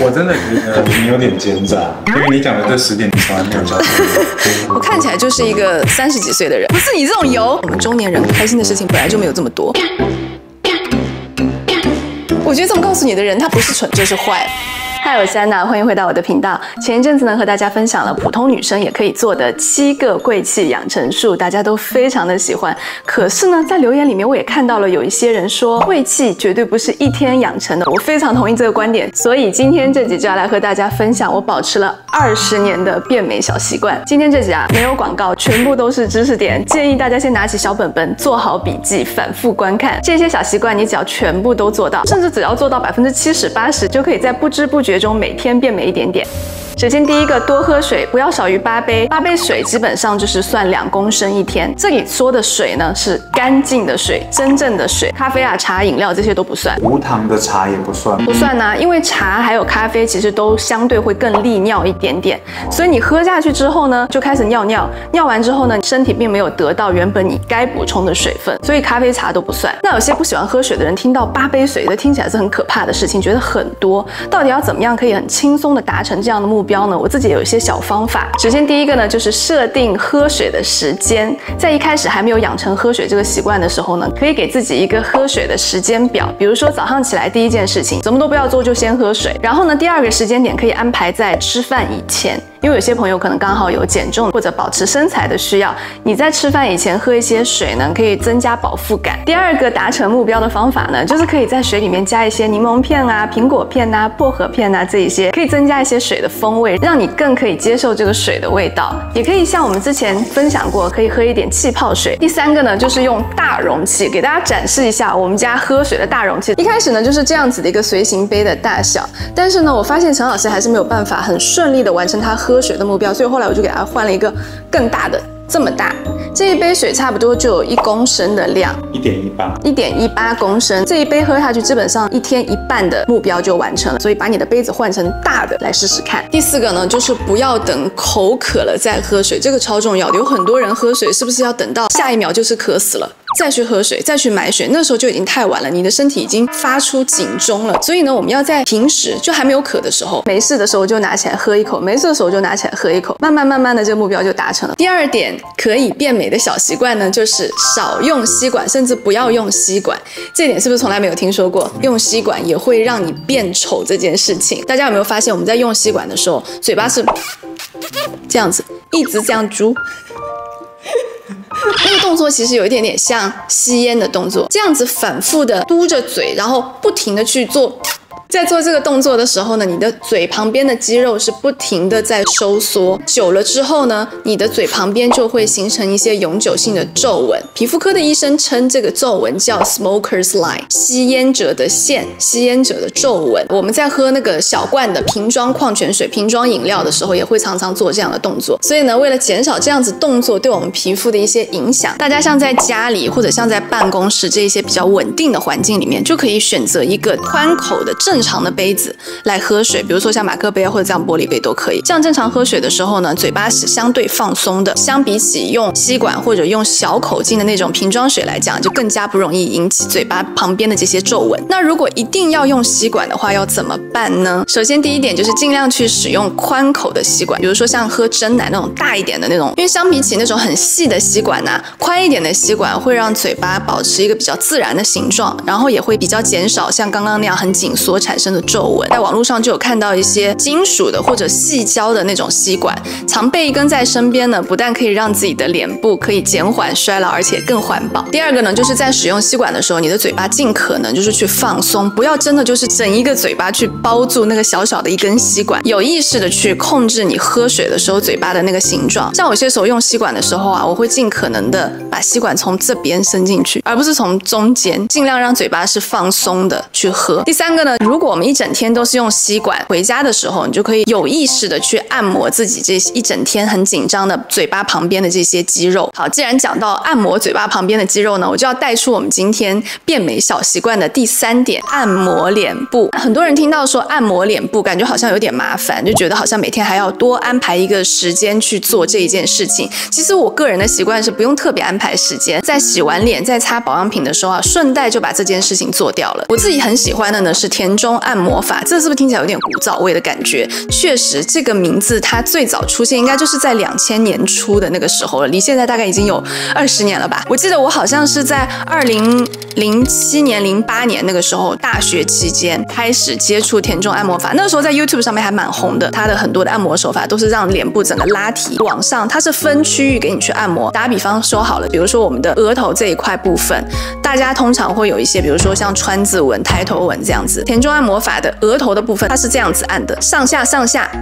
我真的觉得你有点奸诈，因为你讲的这10点你从来没有教过我。我看起来就是一个30几岁的人，不是你这种油。我们中年人开心的事情本来就没有这么多。我觉得这么告诉你的人，他不是蠢就是坏。嗨，我是安娜，欢迎回到我的频道。前一阵子呢，和大家分享了普通女生也可以做的7个贵气养成术，大家都非常的喜欢。可是呢，在留言里面我也看到了有一些人说，贵气绝对不是1天养成的。我非常同意这个观点，所以今天这集就要来和大家分享我保持了20年的变美小习惯。今天这集啊，没有广告，全部都是知识点，建议大家先拿起小本本，做好笔记，反复观看。这些小习惯你只要全部都做到，甚至只要做到70%、80%，就可以在不知不觉中每天变美一点点。首先，第一个，多喝水，不要少于8杯。8杯水基本上就是算2公升一天。这里说的水呢，是干净的水，真正的水。咖啡啊、茶、饮料这些都不算。无糖的茶也不算。不算啊，因为茶还有咖啡其实都相对会更利尿一点点，所以你喝下去之后呢，就开始尿，尿完之后呢，身体并没有得到原本你该补充的水分，所以咖啡、茶都不算。那有些不喜欢喝水的人，听到8杯水，这听起来是很可怕的事情，觉得很多。到底要怎么样可以很轻松的达成这样的目标呢？我自己有一些小方法。首先第一个呢，就是设定喝水的时间。在一开始还没有养成喝水这个习惯的时候呢，可以给自己一个喝水的时间表。比如说早上起来第一件事情，什么都不要做，就先喝水。然后呢，第2个时间点可以安排在吃饭以前。因为有些朋友可能刚好有减重或者保持身材的需要，你在吃饭以前喝一些水呢，可以增加饱腹感。第2个达成目标的方法呢，就是可以在水里面加一些柠檬片啊、苹果片啊、薄荷片啊，这一些可以增加一些水的风味，让你更可以接受这个水的味道。也可以像我们之前分享过，可以喝一点气泡水。第3个呢，就是用大容器，给大家展示一下我们家喝水的大容器。一开始呢，就是这样子的一个随行杯的大小，但是呢，我发现陈老师还是没有办法很顺利的完成他喝水的目标，所以后来我就给他换了一个更大的，这么大。这一杯水差不多就有1公升的量，1.18公升。这一杯喝下去，基本上1天1半的目标就完成了。所以把你的杯子换成大的来试试看。第4个呢，就是不要等口渴了再喝水，这个超重要的。有很多人喝水是不是要等到下一秒就是渴死了，再去喝水，再去买水，那时候就已经太晚了，你的身体已经发出警钟了。所以呢，我们要在平时就还没有渴的时候，没事的时候就拿起来喝一口，没事的时候就拿起来喝一口，慢慢的这个目标就达成了。第2点可以变美的小习惯呢，就是少用吸管，甚至不要用吸管。这点是不是从来没有听说过？用吸管也会让你变丑这件事情，大家有没有发现我们在用吸管的时候，嘴巴是这样子，一直这样嘟。那个动作其实有一点点像吸烟的动作，这样子反复的嘟着嘴，然后不停的去做。在做这个动作的时候呢，你的嘴旁边的肌肉是不停的在收缩，久了之后呢，你的嘴旁边就会形成一些永久性的皱纹。皮肤科的医生称这个皱纹叫 smoker's line， 吸烟者的线，吸烟者的皱纹。我们在喝那个小罐的瓶装矿泉水、瓶装饮料的时候，也会常常做这样的动作。所以呢，为了减少这样子动作对我们皮肤的一些影响，大家像在家里或者像在办公室这一些比较稳定的环境里面，就可以选择一个宽口的正常的杯子来喝水，比如说像马克杯或者这样玻璃杯都可以。这样正常喝水的时候呢，嘴巴是相对放松的，相比起用吸管或者用小口径的那种瓶装水来讲，就更加不容易引起嘴巴旁边的这些皱纹。那如果一定要用吸管的话，要怎么办呢？首先第1点就是尽量去使用宽口的吸管，比如说像喝真奶那种大一点的那种，因为相比起那种很细的吸管啊，宽一点的吸管会让嘴巴保持一个比较自然的形状，然后也会比较减少像刚刚那样很紧缩产生的皱纹。在网络上就有看到一些金属的或者细胶的那种吸管，常备一根在身边呢，不但可以让自己的脸部可以减缓衰老，而且更环保。第2个呢，就是在使用吸管的时候，你的嘴巴尽可能就是去放松，不要真的就是整一个嘴巴去包住那个小小的一根吸管，有意识的去控制你喝水的时候嘴巴的那个形状。像有些时候用吸管的时候啊，我会尽可能的把吸管从这边伸进去，而不是从中间，尽量让嘴巴是放松的去喝。第3个呢，如果我们一整天都是用吸管，回家的时候你就可以有意识的去按摩自己这一整天很紧张的嘴巴旁边的这些肌肉。好，既然讲到按摩嘴巴旁边的肌肉呢，我就要带出我们今天变美小习惯的第3点，按摩脸部。很多人听到说按摩脸部，感觉好像有点麻烦，就觉得好像每天还要多安排一个时间去做这一件事情。其实我个人的习惯是不用特别安排时间，在洗完脸在擦保养品的时候啊，顺带就把这件事情做掉了。我自己很喜欢的呢是田中中按摩法，这是不是听起来有点古早味的感觉？确实，这个名字它最早出现应该就是在2000年初的那个时候了，离现在大概已经有20年了吧。我记得我好像是在2007年、08年那个时候大学期间开始接触田中按摩法，那个时候在 YouTube 上面还蛮红的，它的很多的按摩手法都是让脸部整个拉提往上，它是分区域给你去按摩。打比方说好了，比如说我们的额头这一块部分，大家通常会有一些，比如说像川字纹、抬头纹这样子。田中按摩法的额头的部分，它是这样子按的，上下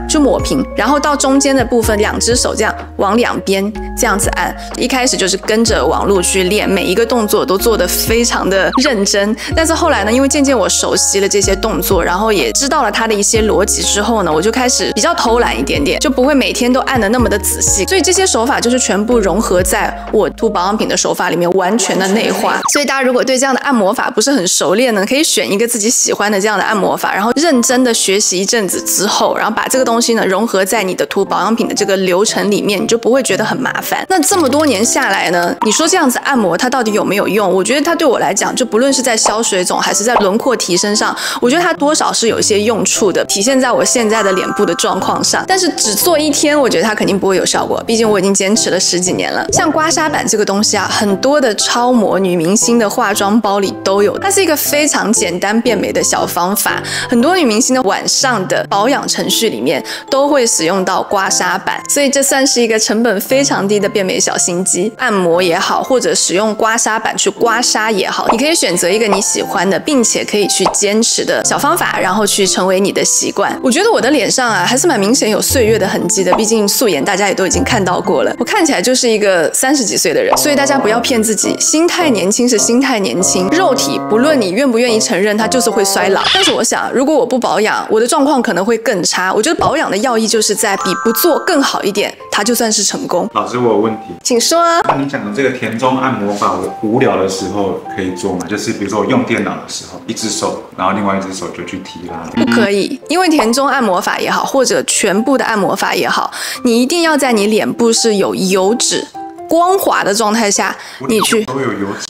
就抹平，然后到中间的部分，两只手这样往两边这样子按。一开始就是跟着网路去练，每一个动作都做得非常的认真。但是后来呢，因为渐渐我熟悉了这些动作，然后也知道了它的一些逻辑之后呢，我就开始比较偷懒一点点，就不会每天都按得那么的仔细。所以这些手法就是全部融合在我涂保养品的手法里面，完全的内化。所以大家如果对这样的按摩法不是很熟练呢，可以选一个自己喜欢的这样的按摩法，然后认真的学习一阵子之后，然后把这个东西呢融合在你的涂保养品的这个流程里面，你就不会觉得很麻烦。那这么多年下来呢，你说这样子按摩它到底有没有用？我觉得它对我来讲，就不论是在消水肿还是在轮廓提升上，我觉得它多少是有一些用处的，体现在我现在的脸部的状况上。但是只做1天，我觉得它肯定不会有效果，毕竟我已经坚持了10几年了。像刮痧板这个东西啊，很多的超模女明星的化妆包里都有，它是一个非常简单变美的小方法。很多女明星的晚上的保养程序里面都会使用到刮痧板，所以这算是一个成本非常低的变美小心机。按摩也好，或者使用刮痧板去刮痧也好，你可以选择一个你喜欢的，并且可以去坚持的小方法，然后去成为你的习惯。我觉得我的脸上啊，还是蛮明显有岁月的痕迹的，毕竟素颜大家也都已经看到过了，我看起来就是一个30几岁的人。所以大家不要骗自己，心态年轻是心态年轻，肉体不论你愿不愿意承认，它就是会衰老。但是我想，如果我不保养，我的状况可能会更差。我觉得保养的要义就是在比不做更好一点，它就算是成功。老师，我有问题，请说啊。那你讲的这个田中按摩法，我无聊的时候可以做吗？就是比如说我用电脑的时候，一只手，然后另外一只手就去提拉。不可以，因为田中按摩法也好，或者全部的按摩法也好，你一定要在你脸部是有油脂、光滑的状态下，你去。都有油脂。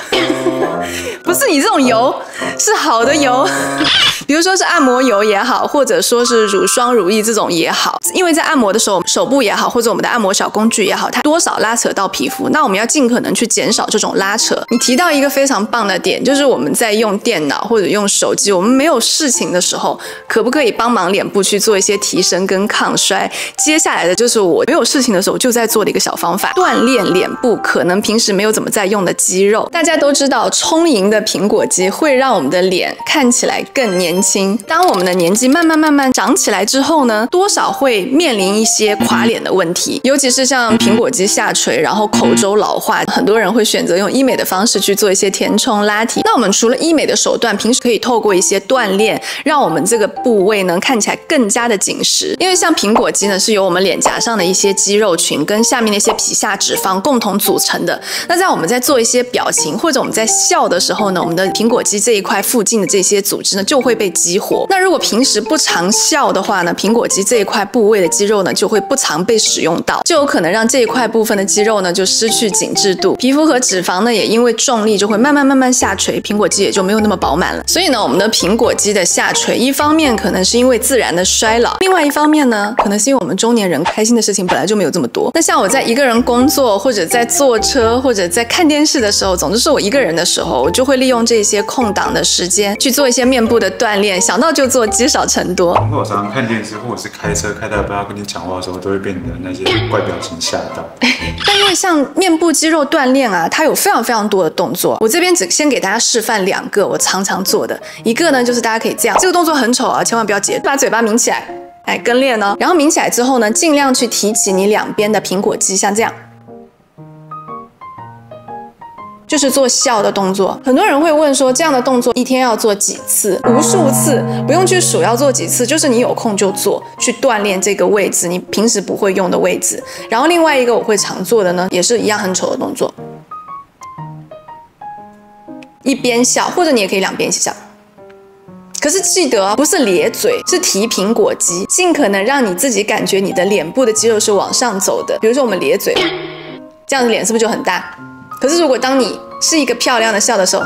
不是你这种油，是好的油，比如说是按摩油也好，或者说是乳霜、乳液这种也好，因为在按摩的时候，手部也好，或者我们的按摩小工具也好，它多少拉扯到皮肤，那我们要尽可能去减少这种拉扯。你提到一个非常棒的点，就是我们在用电脑或者用手机，我们没有事情的时候，可不可以帮忙脸部去做一些提升跟抗衰？接下来的就是我没有事情的时候就在做的一个小方法，锻炼脸部可能平时没有怎么在用的肌肉。大家都知道，充盈的苹果肌会让我们的脸看起来更年轻。当我们的年纪慢慢长起来之后呢，多少会面临一些垮脸的问题，尤其是像苹果肌下垂，然后口周老化，很多人会选择用医美的方式去做一些填充拉提。那我们除了医美的手段，平时可以透过一些锻炼，让我们这个部位呢看起来更加的紧实。因为像苹果肌呢，是由我们脸颊上的一些肌肉群跟下面那些皮下脂肪共同组成的。那在我们在做一些表情或者我们在笑的时候呢，我们的苹果肌这一块附近的这些组织呢就会被激活。那如果平时不常笑的话呢，苹果肌这一块部位的肌肉呢就会不常被使用到，就有可能让这一块部分的肌肉呢就失去紧致度，皮肤和脂肪呢也因为重力就会慢慢下垂，苹果肌也就没有那么饱满了。所以呢，我们的苹果肌的下垂，一方面可能是因为自然的衰老，另外一方面呢，可能是因为我们中年人开心的事情本来就没有这么多。那像我在一个人工作，或者在坐车，或者在看电视的时候，总之是我一个人的时候，我就会利用这些空档的时间去做一些面部的锻炼，想到就做，积少成多。我常常看电视或者是开车开到不要跟你讲话的时候，都会被你的那些怪表情吓到。但因为像面部肌肉锻炼啊，它有非常多的动作，我这边只先给大家示范2个我常常做的。一个呢就是大家可以这样，这个动作很丑啊，千万不要截，把嘴巴抿起来，哎，跟练哦。然后抿起来之后呢，尽量去提起你两边的苹果肌，像这样。就是做笑的动作。很多人会问说，这样的动作一天要做几次？无数次，不用去数要做几次，就是你有空就做，去锻炼这个位置，你平时不会用的位置。然后另外一个我会常做的呢，也是一样很丑的动作，一边笑，或者你也可以两边一起笑。可是记得不是咧嘴，是提苹果肌，尽可能让你自己感觉你的脸部的肌肉是往上走的。比如说我们咧嘴，这样子脸是不是就很大？可是如果当你是一个漂亮的笑的时候，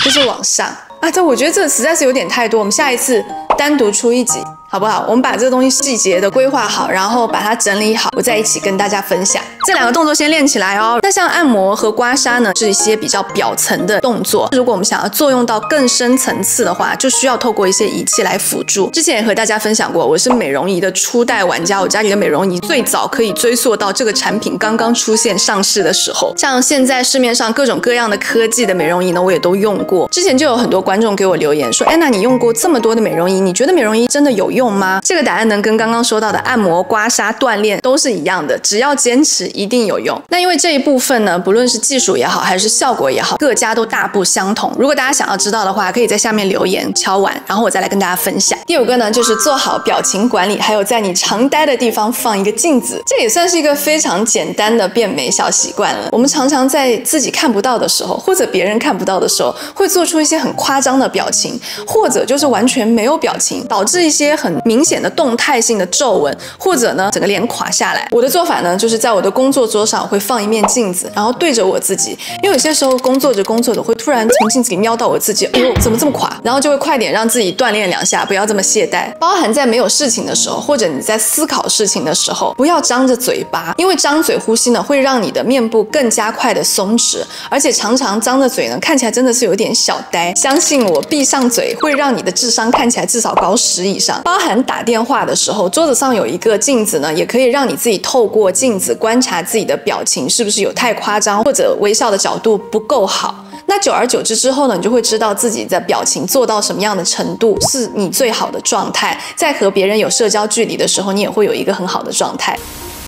就是往上，啊，这我觉得这实在是有点太多，我们下一次单独出一集。好不好？我们把这个东西细节的规划好，然后把它整理好，我再一起跟大家分享。这2个动作先练起来哦。那像按摩和刮痧呢，是一些比较表层的动作。如果我们想要作用到更深层次的话，就需要透过一些仪器来辅助。之前也和大家分享过，我是美容仪的初代玩家，我家里的美容仪最早可以追溯到这个产品刚刚出现上市的时候。像现在市面上各种各样的科技的美容仪呢，我也都用过。之前就有很多观众给我留言说，安娜，你用过这么多的美容仪，你觉得美容仪真的有用吗？这个答案呢，跟刚刚说到的按摩、刮痧、锻炼都是一样的，只要坚持，一定有用。那因为这一部分呢，不论是技术也好，还是效果也好，各家都大不相同。如果大家想要知道的话，可以在下面留言敲完，然后我再来跟大家分享。第5个呢，就是做好表情管理，还有在你常待的地方放一个镜子，这也算是一个非常简单的变美小习惯了。我们常常在自己看不到的时候，或者别人看不到的时候，会做出一些很夸张的表情，或者就是完全没有表情，导致一些很明显的动态性的皱纹，或者呢整个脸垮下来。我的做法呢，就是在我的工作桌上我会放一面镜子，然后对着我自己，因为有些时候工作着会突然从镜子里瞄到我自己，哎呦怎么这么垮，然后就会快点让自己锻炼2下，不要这么懈怠。包含在没有事情的时候，或者你在思考事情的时候，不要张着嘴巴，因为张嘴呼吸呢会让你的面部更加快的松弛，而且常常张着嘴呢看起来真的是有点小呆。相信我，闭上嘴会让你的智商看起来至少高10以上。包含打电话的时候，桌子上有一个镜子呢，也可以让你自己透过镜子观察自己的表情是不是有太夸张，或者微笑的角度不够好。那久而久之之后呢，你就会知道自己的表情做到什么样的程度是你最好的状态，在和别人有社交距离的时候，你也会有一个很好的状态。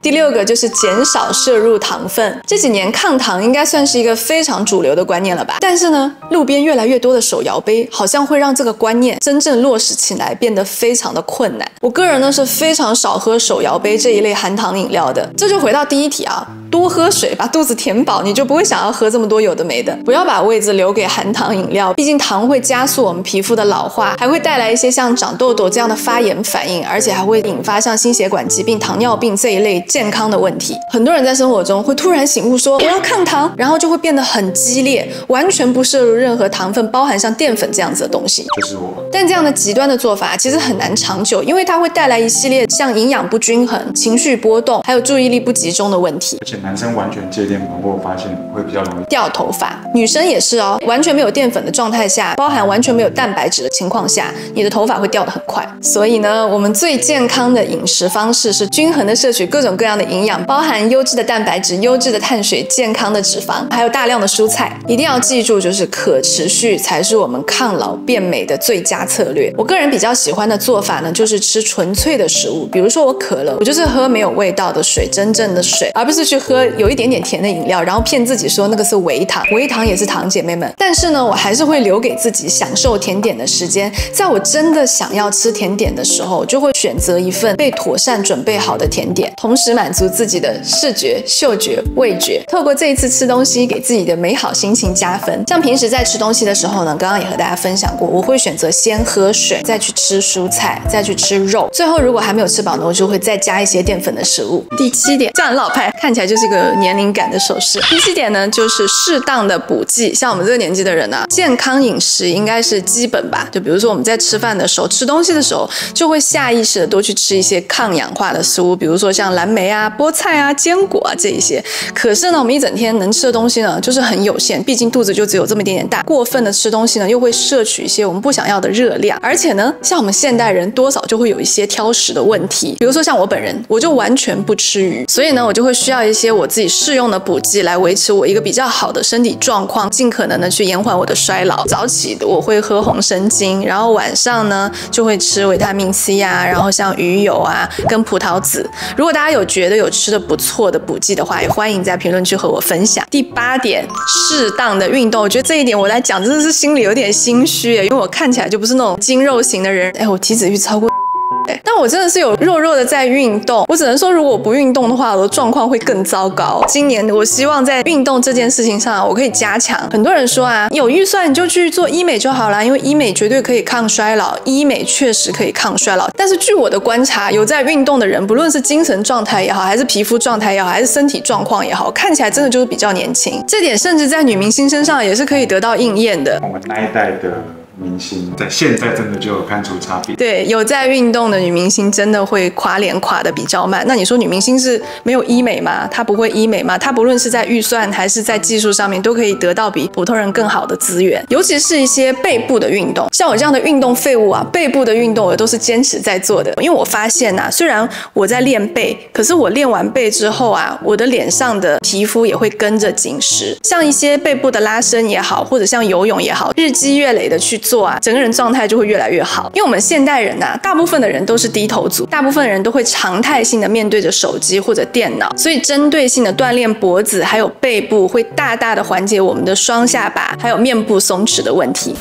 第6个就是减少摄入糖分。这几年抗糖应该算是一个非常主流的观念了吧？但是呢，路边越来越多的手摇杯，好像会让这个观念真正落实起来变得非常的困难。我个人呢是非常少喝手摇杯这一类含糖饮料的。这就回到第1题啊，多喝水，把肚子填饱，你就不会想要喝这么多有的没的。不要把位置留给含糖饮料，毕竟糖会加速我们皮肤的老化，还会带来一些像长痘痘这样的发炎反应，而且还会引发像心血管疾病、糖尿病这一类健康的问题。很多人在生活中会突然醒悟说我要抗糖，然后就会变得很激烈，完全不摄入任何糖分，包含像淀粉这样子的东西。就是我。但这样的极端的做法其实很难长久，因为它会带来一系列像营养不均衡、情绪波动，还有注意力不集中的问题。而且男生完全戒淀粉，我发现会比较容易掉头发，女生也是哦。完全没有淀粉的状态下，包含完全没有蛋白质的情况下，你的头发会掉得很快。所以呢，我们最健康的饮食方式是均衡的摄取各种各样的营养，包含优质的蛋白质、优质的碳水、健康的脂肪，还有大量的蔬菜。一定要记住，就是可持续才是我们抗老变美的最佳策略。我个人比较喜欢的做法呢，就是吃纯粹的食物，比如说我渴了，我就是喝没有味道的水，真正的水，而不是去喝有一点点甜的饮料，然后骗自己说那个是微糖，微糖也是糖，姐妹们。但是呢，我还是会留给自己享受甜点的时间，在我真的想要吃甜点的时候，就会选择一份被妥善准备好的甜点，同时满足自己的视觉、嗅觉、味觉，透过这一次吃东西给自己的美好心情加分。像平时在吃东西的时候呢，刚刚也和大家分享过，我会选择先喝水，再去吃蔬菜，再去吃肉，最后如果还没有吃饱呢，我就会再加一些淀粉的食物。第7点，这样很老派，看起来就是一个年龄感的手势。第7点呢，就是适当的补剂。像我们这个年纪的人啊，健康饮食应该是基本吧。就比如说我们在吃饭的时候、吃东西的时候，就会下意识的多去吃一些抗氧化的食物，比如说像蓝莓啊、菠菜啊、坚果啊这一些。可是呢，我们一整天能吃的东西呢，就是很有限，毕竟肚子就只有这么一点点大。过分的吃东西呢，又会摄取一些我们不想要的热量，而且呢，像我们现代人多少就会有一些挑食的问题。比如说像我本人，我就完全不吃鱼，所以呢，我就会需要一些我自己适用的补剂来维持我一个比较好的身体状况，尽可能的去延缓我的衰老。早起我会喝红参精，然后晚上呢就会吃维他命 C 啊，然后像鱼油啊跟葡萄籽。如果大家有觉得有吃的不错的补剂的话，也欢迎在评论区和我分享。第8点，适当的运动。我觉得这一点我来讲真的是心里有点心虚耶，因为我看起来就不是那种筋肉型的人。我体脂率超过但我真的是有弱弱的在运动，我只能说如果我不运动的话，我的状况会更糟糕。今年我希望在运动这件事情上我可以加强。很多人说啊，有预算你就去做医美就好啦，因为医美绝对可以抗衰老，医美确实可以抗衰老。但是据我的观察，有在运动的人，不论是精神状态也好，还是皮肤状态也好，还是身体状况也好，看起来真的就是比较年轻。这点甚至在女明星身上也是可以得到应验的。我们那一代的明星，在现在真的就有看出差别。对，有在运动的女明星真的会垮脸垮得比较慢。那你说女明星是没有医美吗？她不会医美吗？她不论是在预算还是在技术上面，都可以得到比普通人更好的资源。尤其是一些背部的运动，像我这样的运动废物啊，背部的运动我都是坚持在做的。因为我发现啊，虽然我在练背，可是我练完背之后啊，我的脸上的皮肤也会跟着紧实。像一些背部的拉伸也好，或者像游泳也好，日积月累的去做啊，整个人状态就会越来越好。因为我们现代人啊，大部分的人都是低头族，大部分人都会常态性的面对着手机或者电脑，所以针对性的锻炼脖子还有背部，会大大的缓解我们的双下巴还有面部松弛的问题。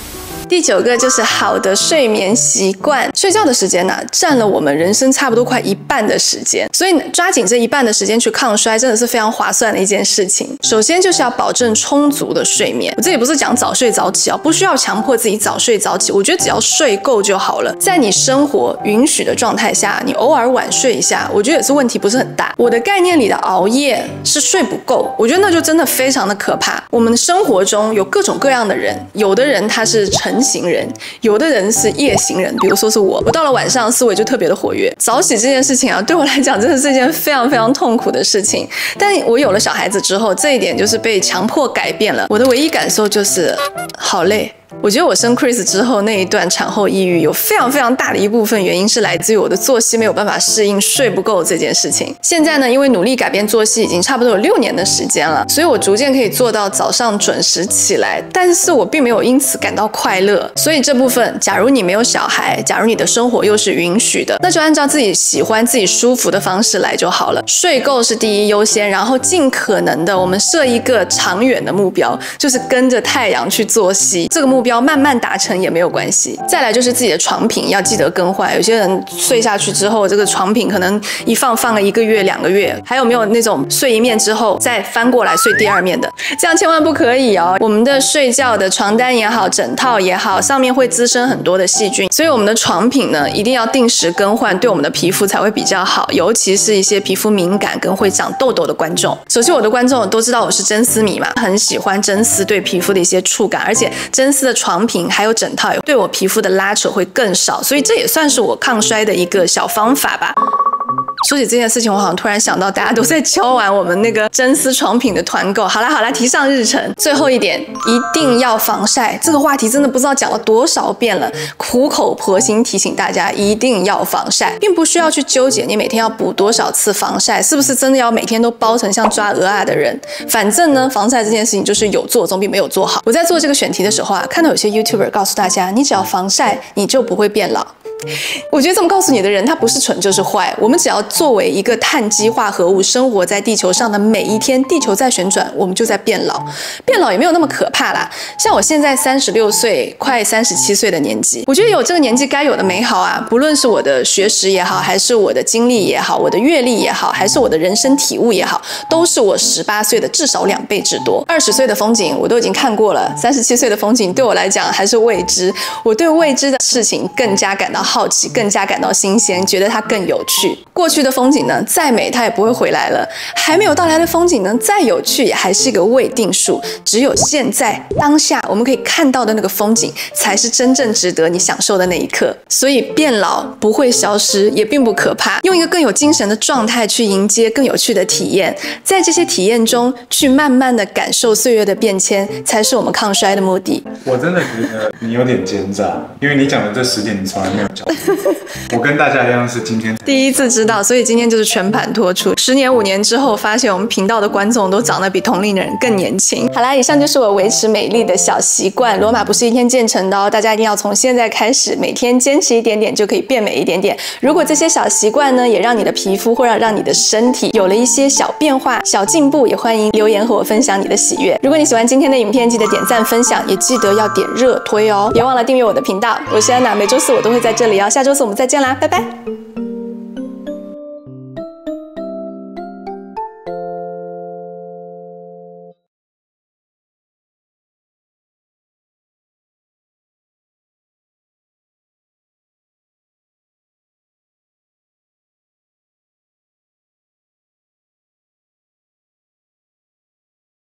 第9个就是好的睡眠习惯。睡觉的时间呢，占了我们人生差不多快一半的时间，所以抓紧这一半的时间去抗衰，真的是非常划算的一件事情。首先就是要保证充足的睡眠，我这里不是讲早睡早起啊，不需要强迫自己早睡早起，我觉得只要睡够就好了。在你生活允许的状态下，你偶尔晚睡一下，我觉得也是问题不是很大。我的概念里的熬夜是睡不够，我觉得那就真的非常的可怕。我们生活中有各种各样的人，有的人他是晨型人，有的人是夜型人，比如说是我到了晚上思维就特别的活跃。早起这件事情啊，对我来讲真的是一件非常非常痛苦的事情。但我有了小孩子之后，这一点就是被强迫改变了。我的唯一感受就是好累。我觉得我生 Chris 之后那一段产后抑郁，有非常非常大的一部分原因是来自于我的作息没有办法适应睡不够这件事情。现在呢，因为努力改变作息已经差不多有6年的时间了，所以我逐渐可以做到早上准时起来，但是我并没有因此感到快乐。所以这部分，假如你没有小孩，假如你的生活又是允许的，那就按照自己喜欢、自己舒服的方式来就好了。睡够是第一优先，然后尽可能的我们设一个长远的目标，就是跟着太阳去作息。这个目标慢慢达成也没有关系。再来就是自己的床品要记得更换，有些人睡下去之后，这个床品可能一放个1个月、2个月。还有没有那种睡一面之后再翻过来睡第2面的？这样千万不可以哦。我们的睡觉的床单也好，枕套也好，上面会滋生很多的细菌，所以我们的床品呢一定要定时更换，对我们的皮肤才会比较好。尤其是一些皮肤敏感跟会长痘痘的观众。首先我的观众都知道我是真丝迷嘛，很喜欢真丝对皮肤的一些触感，而且真丝的床品还有枕套对我皮肤的拉扯会更少，所以这也算是我抗衰的一个小方法吧。说起这件事情，我好像突然想到，大家都在敲完我们那个真丝床品的团购。好啦，提上日程。最后一点，一定要防晒。这个话题真的不知道讲了多少遍了，苦口婆心提醒大家一定要防晒，并不需要去纠结你每天要补多少次防晒，是不是真的要每天都包成像抓鹅啊的人。反正呢，防晒这件事情就是有做总比没有做好。我在做这个选题的时候啊，看到有些 YouTuber 告诉大家，你只要防晒，你就不会变老。我觉得这么告诉你的人，他不是蠢就是坏。我们只要作为一个碳基化合物，生活在地球上的每一天，地球在旋转，我们就在变老。变老也没有那么可怕啦。像我现在36岁，快37岁的年纪，我觉得有这个年纪该有的美好啊，不论是我的学识也好，还是我的经历也好，我的阅历也好，还是我的人生体悟也好，都是我18岁的至少2倍之多。20岁的风景我都已经看过了，37岁的风景对我来讲还是未知。我对未知的事情更加感到好奇，更加感到新鲜，觉得它更有趣。过去的风景呢，再美它也不会回来了；还没有到来的风景呢，再有趣也还是一个未定数。只有现在当下我们可以看到的那个风景，才是真正值得你享受的那一刻。所以变老不会消失，也并不可怕。用一个更有精神的状态去迎接更有趣的体验，在这些体验中去慢慢的感受岁月的变迁，才是我们抗衰的目的。我真的觉得你有点奸诈，因为你讲的这10点你从来没有讲。我跟大家一样是今天第一次知道，所以今天就是全盘托出。10年5年之后，发现我们频道的观众都长得比同龄人更年轻。好啦，以上就是我维持美丽的小习惯。罗马不是一天建成的哦，大家一定要从现在开始，每天坚持一点点就可以变美一点点。如果这些小习惯呢，也让你的皮肤或让你的身体有了一些小变化、小进步，也欢迎留言和我分享你的喜悦。如果你喜欢今天的影片，记得点赞分享，也记得要点热推哦。别忘了订阅我的频道，我是安娜，每周4我都会在这里哦。下周4我们再见啦，拜拜。